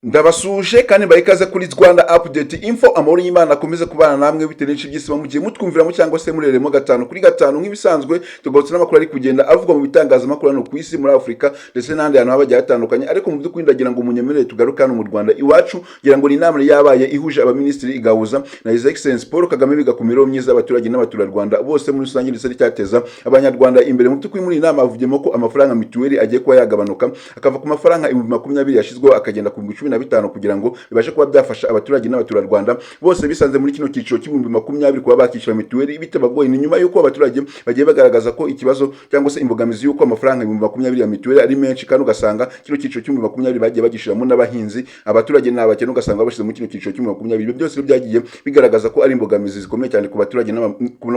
Ndabasuje kandi bayikaze kuri Rwanda Update Info, amahoro y'Imana akomeze kubana namwe bitewe n'inshi by'isi mugiye mutwumviramo cyangwa se mureremo gatanu kuri gatanu nk'ibisanzwe. Tugarutse n'amakuru ari kugenda avugwa mu bitangazamakuru hano ku isi, muri Afurika ndetse n'ahandi hantu habagiye hatandukanye, ariko mu by'ukuri ndagira ngo munyemerere tugaruka hano mu Rwanda iwacu, ngira ngo ni inama yabaye ihuje abaminisitiri igahuza na His Excellency Paul Kagame, biga ku mibereho myiza y'abaturage n'abaturarwanda bose muri rusange, ndetse n'icyateza abanyarwanda imbere. Mu by'ukuri muri iyi nama havugiyemo ko amafaranga mituweli agiye kuba yagabanuka akava ku mafaranga 2020 yashizweho akagenda ku 15 kugira ngo bibashe kuba byafasha abaturage n'abaturarwanda bose bisanze muri kino cyiciro cy'2020 kuba bakishyura mituweli bitabagoye. Ni nyuma y'uko abaturage bagiye bagaragaza ko ikibazo cyangwa se imbogamizi y'uko amafaranga 2020 ya mituweli ari menshi, kandi ugasanga kino cyiciro cy'2020 bagiye bagishiramo n'abahinzi, abaturage n'abakene ugasanga bashize muri kino cyiciro cy'2020. Ibyo byose byagiye bigaragaza ko ari imbogamizi zikomeye cyane ku baturage no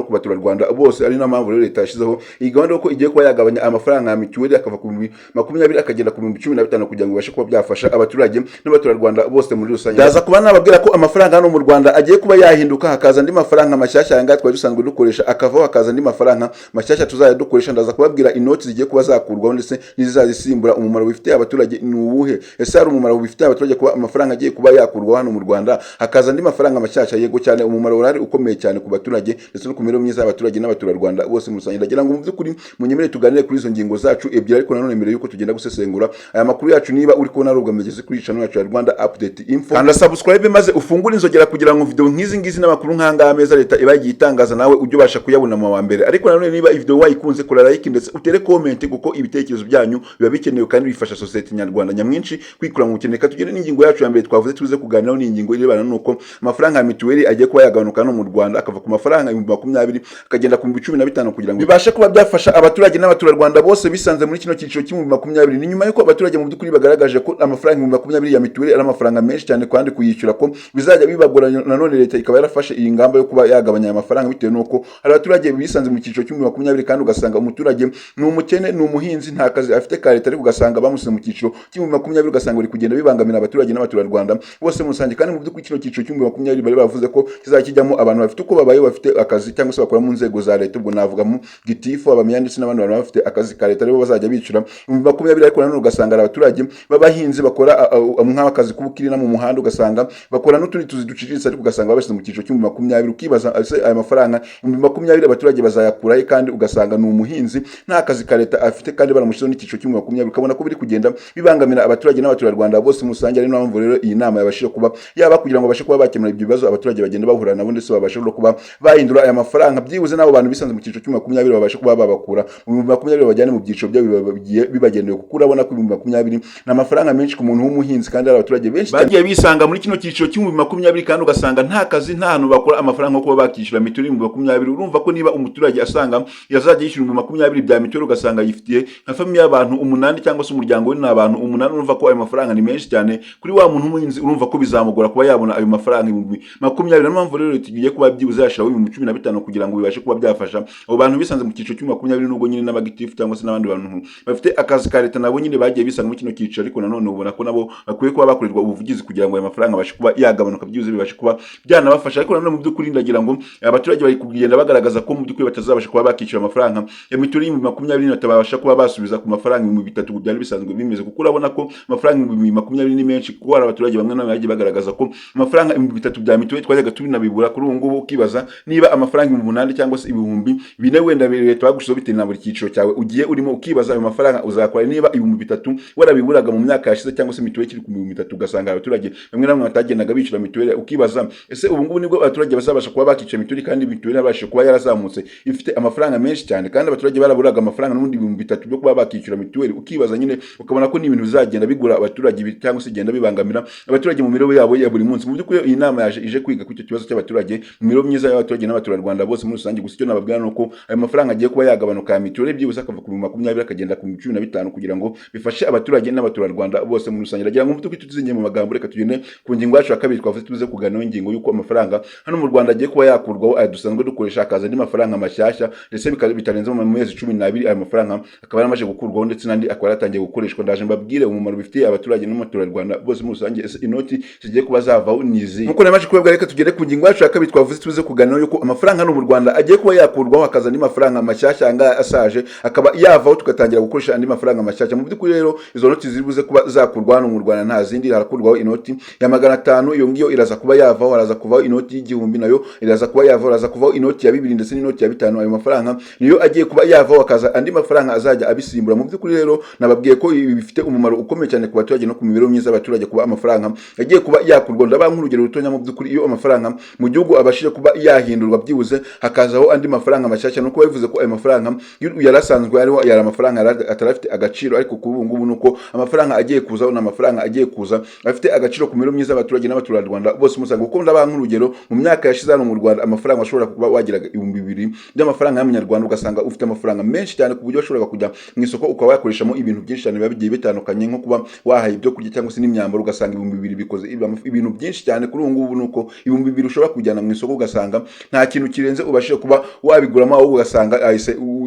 ku baturarwanda bose. Ari nayo mpamvu rero leta yashizeho iyi gahunda ko igiye kuba yagabanya amafaranga ya mituweli akava ku 2020 akagenda ku 2015 kugira ngo bibashe kuba byafasha abaturage n'abaturarwanda bose muri rusange. Ndaza kuba nababwira ko amafaranga hano mu Rwanda agiye kuba yahinduka, hakaza andi mafaranga mashyashya yanga twari dusanzwe dukoresha akavaho, hakaza andi mafaranga mashyashya tuzajya dukoresha. Ndaza kubabwira inoti zigiye kuba zakurwaho ndetse n'izazisimbura. Umumaro bifitiye abaturage ni uwuhe? Ese hari umumaro bifitiye abaturage kuba amafaranga agiye kuba yakurwaho hano mu Rwanda hakaza andi mafaranga mashyashya? Yego cyane, umumaro urari ukomeye cyane ku baturage ndetse no ku mibereho myiza y'abaturage n'abaturarwanda bose mu rusange. Ndagira ngo mu by'ukuri munyemerere tuganire kuri izo ngingo zacu ebyiri, ariko nanone mbere yuko tugenda gusesengura aya makuru yacu, niba uri kubona arubwa mugeze kuri channel yacu ya Rwanda Update Info, kanda subscribe maze ufungure inzogera kugira ngo video nk'izi ngizi n'amakuru nkanga meza leta iba yitangaza nawe ujye ubasha kuyabona mu wa mbere. Ariko nanone niba video wayikunze, kora like ndetse utere comment, kuko ibitekerezo byanyu biba bikenewe kandi bifasha society nyarwanda nyamwinshi kwikura mu bukeneka. Tugere n'ingingo yacu ya mbere twavuze tuze kuganiraho, ni ingingo irebana nuko amafaranga ya mituweli agiye kuba yagabanuka no mu Rwanda akava ku mafaranga 2020 akagenda ku 2015 kugira ngo bibashe kuba byafasha abaturage n'abaturarwanda bose bisanze muri kino cyiciro cy'2020. Ni nyuma y'uko abaturage mu by'ukuri bagaragaje ko amafaranga 2020 ya mituweli ari amafaranga menshi cyane kandi kuyishyura ko bizajya bibagora. Nanone leta ikaba yarafashe iyi ngamba yo kuba yagabanya amafaranga bitewe nuko hari abaturage bisanze mu cyiciro cy'2020 kandi ugasanga umuturage ni umukene, ni umuhinzi, nta kazi afite ka leta, ariko ugasanga bamusize mu cyiciro cy'2020 ugasanga bari kugenda bibangamira abaturage n'abaturarwanda bose mu rusange. Kandi mu by'ukuri kino cyiciro cy'2020 bari bavuze ko kizakijyamo abantu bafite uko babaye, bafite akazi cyangwa se bakora mu nzego za leta. Ubwo navuga mu gitifu, abamya ndetse n'abandi bantu bafite akazi ka leta, rero bazajya bicura 2020. Ariko nanone ugasanga abaturage b'abahinzi bakora nk'akazi k'ubukirina mu muhanda, ugasanga bakora n'utundi tuzi duciriritse, ariko ugasanga bashyize mu cyiciro cy'2020. Ukibaza aya mafaranga 2020 abaturage bazayakura he? Kandi ugasanga ni umuhinzi nta kazi ka leta afite kandi baramushyizeho n'icyiciro cy'2020. Ukabona ko biri kugenda bibangamira abaturage n'abaturarwanda bose mu rusange. Ari nayo mpamvu rero iyi nama yabashije kuba yaba kugira ngo babashe kuba bakemura ibyo bibazo abaturage bagenda bahura nabo, ndetse babashe no kuba bahindura aya mafaranga byibuze n'abo bantu bisanze mu cyiciro cy'2020 babashe kuba babakura mu 2020 bajyane mu byiciro byabo bibagenewe, kuko urabona ko 2020 na amafaranga menshi ku muntu w'umuhinzi, kandi ari abaturage benshi bagiye bisanga muri kino cyiciro cy'2020 kandi ugasanga nta kazi, nta hantu bakora amafaranga yo kuba bakishyura mituweli 2020. Urumva ko niba umuturage asanga yazajya yishyura 2020 bya mituweli, ugasanga yifitiye nka family y'abantu 8 cyangwa se umuryango we n'abantu 8, urumva ko ayo mafaranga ni menshi cyane kuri wa muntu w'umuhinzi. Urumva ko bizamugora kuba yabona ayo mafaranga 2020. Niyo mpamvu rero tugiye kuba byibuze yashiraho 2015 kugira ngo bibashe kuba byafasha abo bantu bisanze mu cyiciro cy'2020, nubwo nyine n'abagitifu cyangwa se n'abandi bantu bafite akazi ka leta nabo nyine bagiye bisanga muri kino cyiciro. Ariko nanone ubona ko nabo bakwiye kuba bakorerwa ubuvugizi kugira ngo ayo mafaranga bashe kuba yagabanuka byibuze bibashe kuba byanabafasha. Ariko nanone mu by'ukuri ndagira ngo abaturage bari kugenda bagaragaza ko mu by'ukuri batazabasha kuba bakishyura amafaranga ya mituweli 2020 batabasha kuba basubiza ku mafaranga 3000 byari bisanzwe bimeze, kuko urabona ko amafaranga 2020 ni menshi. Kuko hari abaturage bamwe na bagiye bagaragaza ko amafaranga 3000 bya mituweli twajyaga tubinabibura. Kuri ubu ngubu ukibaza niba amafaranga 800 cyangwa se 4000 wenda leta bagushizeho bitewe na buri cyiciro cyawe ugiye urimo, ukibaza ayo mafaranga uzakora niba 3000 warabiburaga mu myaka yashize cyangwa se mituweli kiri ku 3000. Ugasanga abaturage bamwe na bamwe batagendaga bishyura mituweli, ukibaza ese ubu ngubu nibwo abaturage bazabasha kuba bakishyura mituweli, kandi mituweli yabasha kuba yarazamutse ifite amafaranga menshi cyane, kandi abaturage baraburaga amafaranga n'ubundi 3000 byo kuba bakishyura mituweli. Ukibaza nyine ukabona ko ni ibintu bizagenda bigura abaturage cyangwa se igenda bibangamira abaturage mu mibereho yabo ya buri munsi. Mu by'ukuri iyi nama yaje ije kwiga ku icyo kibazo cy'abaturage mu mibereho myiza y'abaturage n'abaturarwanda bose muri rusange. Gusa icyo nababwira ni uko ayo mafaranga agiye kuba yagabanuka ya mituweli byibuze akava ku 2020 akagenda ku 2015 kugira ngo bifashe abaturage n'abaturarwanda bose muri rusange. Ndagira ngo mvuge tuzingiye mu magambo, reka tugende ku ngingo yacu ya kabiri twavuze tuze kuganiraho ingingo y'uko amafaranga hano mu Rwanda agiye kuba yakurwaho aya dusanzwe dukoresha, akaza andi mafaranga mashyashya ndetse bitarenze mu mezi 12 aya mafaranga akaba yaramaje gukurwaho ndetse n'andi akaba yatangiye gukoreshwa. Ndaje mbabwire umumaro bifitiye abaturage n'abaturarwanda bose muri rusange. Ese inoti zigiye kuba zavaho nizi nkuko namaje kubabwira. Reka tugende ku ngingo yacu ya kabiri twavuze tuze kuganiraho yuko amafaranga hano mu Rwanda agiye kuba yakurwaho, akaza andi mafaranga mashyashya anga asaje akaba yavaho tugatangira gukoresha andi mafaranga mashyashya. Mu by'ukuri rero izo noti ziribuze kuba zakurwa hano mu Rwanda nta zindi, harakurwaho inoti ya 500, iyo ngiyo iraza kuba yavaho, haraza kuvaho inoti y'igihumbi, nayo iraza kuba yavaho, haraza kuvaho inoti ya 2 ndetse n'inoti ya 5. Ayo mafaranga niyo agiye kuba yavaho, akaza andi mafaranga azajya abisimbura. Mu by'ukuri rero nababwiye ko ibi bifite umumaro ukomeye cyane ku baturage no ku mibereho myiza y'abaturage, kuba amafaranga yagiye kuba yakurwa. Ndabaha nk'urugero rutonya, mu by'ukuri iyo amafaranga mu gihugu abashije kuba yahindurwa byibuze hakazaho andi mafaranga mashyashya, nuko bivuze ko ayo mafaranga yarasanzwe ariho yari amafaranga atarafite agaciro, ariko kuri ubu ngubu nuko amafaranga agiye kuzaho n'amafaranga agiye kuza afite agaciro ku mibereho myiza y'abaturage n'abaturarwanda bose musanga. Kuko ndabaha nk'urugero, mu myaka yashize hano mu Rwanda amafaranga ashobora kuba wagiraga 2,000 by'amafaranga y'amanyarwanda, ugasanga ufite amafaranga menshi cyane ku buryo washobora kujya mu isoko ukaba wakoreshamo ibintu byinshi cyane biba bigiye bitandukanye, nko kuba wahaye ibyo kurya cyangwa se n'imyambaro, ugasanga 2,000 bikoze ibintu byinshi cyane. Kuri ubu ngubu nuko 2,000 ushobora kujyana mu isoko ugasanga nta kintu kirenze ubashije kuba wabiguramo, ahubwo ugasanga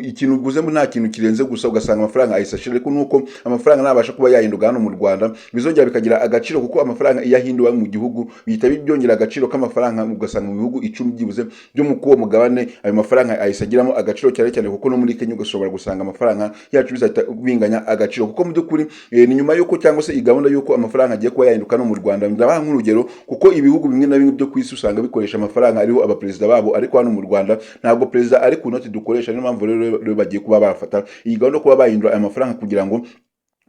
ikintu uguzemo nta kintu kirenze gusa, ugasanga amafaranga ahise ashira. Ariko nuko amafaranga nabasha kuba yahinduka hano mu Rwanda bizongera bikagira agaciro, kuko amafaranga iyo ahinduwe mu gihugu bihita byongera agaciro k'amafaranga, ugasanga mu bihugu 10 byibuze byo mu kuwo mugabane ayo mafaranga ahise agiramo agaciro cyane cyane, kuko no muri Kenya ugashobora gusanga amafaranga yacu bizahita binganya agaciro. Kuko mu by'ukuri ni nyuma yuko cyangwa se igahunda yuko amafaranga agiye kuba yahinduka no mu Rwanda. Ndabaha nk'urugero, kuko ibihugu bimwe na bimwe byo ku isi usanga bikoresha amafaranga ariho abaperezida babo, ariko hano mu Rwanda ntabwo perezida ari ku noti dukoresha. Niyo mpamvu rero bagiye kuba bafata iyi gahunda kuba bahindura aya mafaranga kugira ngo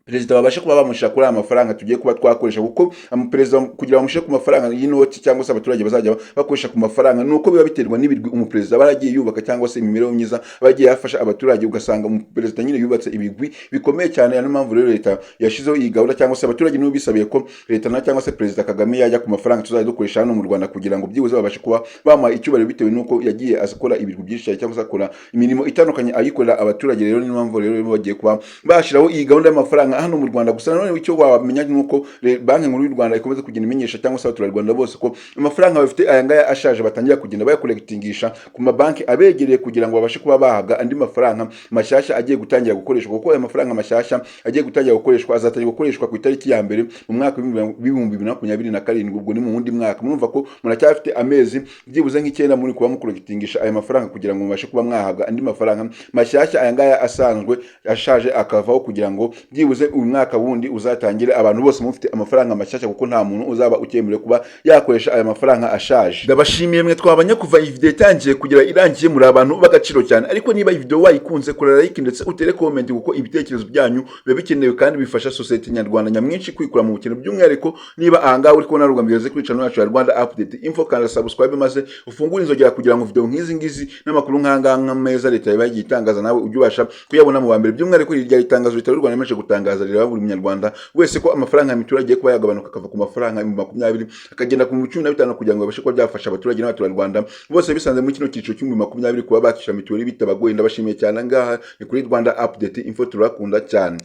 perezida babashe kuba bamushira kuri aya mafaranga tugiye kuba twakoresha. Kuko perezida kugira bamushire ku mafaranga y'inoti cyangwa se abaturage bazajya bakoresha ku mafaranga, nuko biba biterwa n'ibigwi umuperezida baragiye yubaka cyangwa se imibereho myiza bagiye yafasha abaturage. Ugasanga umuperezida nyine yubatse ibigwi bikomeye cyane. Niyo mpamvu rero leta yashizeho iyi gahunda, cyangwa se abaturage nibo bisabiye ko leta na cyangwa se perezida Kagame yajya ku mafaranga tuzajya dukoresha hano mu Rwanda, kugira ngo byibuze babashe kuba bamuha icyubahiro bitewe nuko yagiye akora ibigwi byinshi cyane, cyangwa se akora imirimo itandukanye ayikorera abaturage. Rero niyo mpamvu rero bagiye kuba bashiraho iyi gahunda y'amafaranga hano mu Rwanda. Gusa none icyo wamenya nuko banki nkuru y'u Rwanda ikomeza kugenda imenyesha cyangwa se abaturarwanda bose ko amafaranga bafite aya ngaya ashaje batangira kugenda bayakolekitingisha ku mabanki abegereye, kugira ngo babashe kuba bahabwa andi mafaranga mashyashya agiye gutangira gukoreshwa. Kuko aya mafaranga mashyashya agiye gutangira gukoreshwa azatangira gukoreshwa ku itariki ya mbere mu mwaka w'ibihumbi 2027. Ubwo ni mu wundi mwaka. Murumva ko muracyafite amezi byibuze nk'icyenda muri kuba mukolekitingisha aya mafaranga, kugira ngo mubashe kuba mwahabwa andi mafaranga mashyashya aya ngaya asanzwe ashaje akavaho, kugira ngo byibuze uyu mwaka wundi uzatangire abantu bose mufite amafaranga mashyashya, kuko nta muntu uzaba ukemerewe kuba yakoresha aya mafaranga ashaje. Ndabashimiye mwe twabanya kuva iyi video itangiye kugira irangiye, muri abantu b'agaciro cyane. Ariko niba iyi video wayikunze, kora like ndetse utere comment, kuko ibitekerezo byanyu biba bikenewe kandi bifasha society nyarwanda nyamwinshi kwikura mu bukene. By'umwihariko niba ahangaha uri kubona rugambirize kuri channel yacu ya Rwanda Update Info, kandi subscribe maze ufungure inzogera kugira ngo video nk'izi ngizi n'amakuru nk'ahangaha meza leta yabagiye itangaza nawe ujye ubasha kuyabona mu bambere. By'umwihariko irya itangazo leta y'u Rwanda imeje gutangaza rero buri munyarwanda wese ko amafaranga y'imiturage agiye kuba yagabanuka akava ku mafaranga 20 akagenda ku 15, kugira ngo babashe kuba byafasha abaturage n'abaturarwanda bose bisanze muri kino cyiciro cy'u2020 kuba bakisha mituweli bitabagoye. Ndabashimiye cyane. Ngaha ni kuri Rwanda Update Info, turakunda cyane.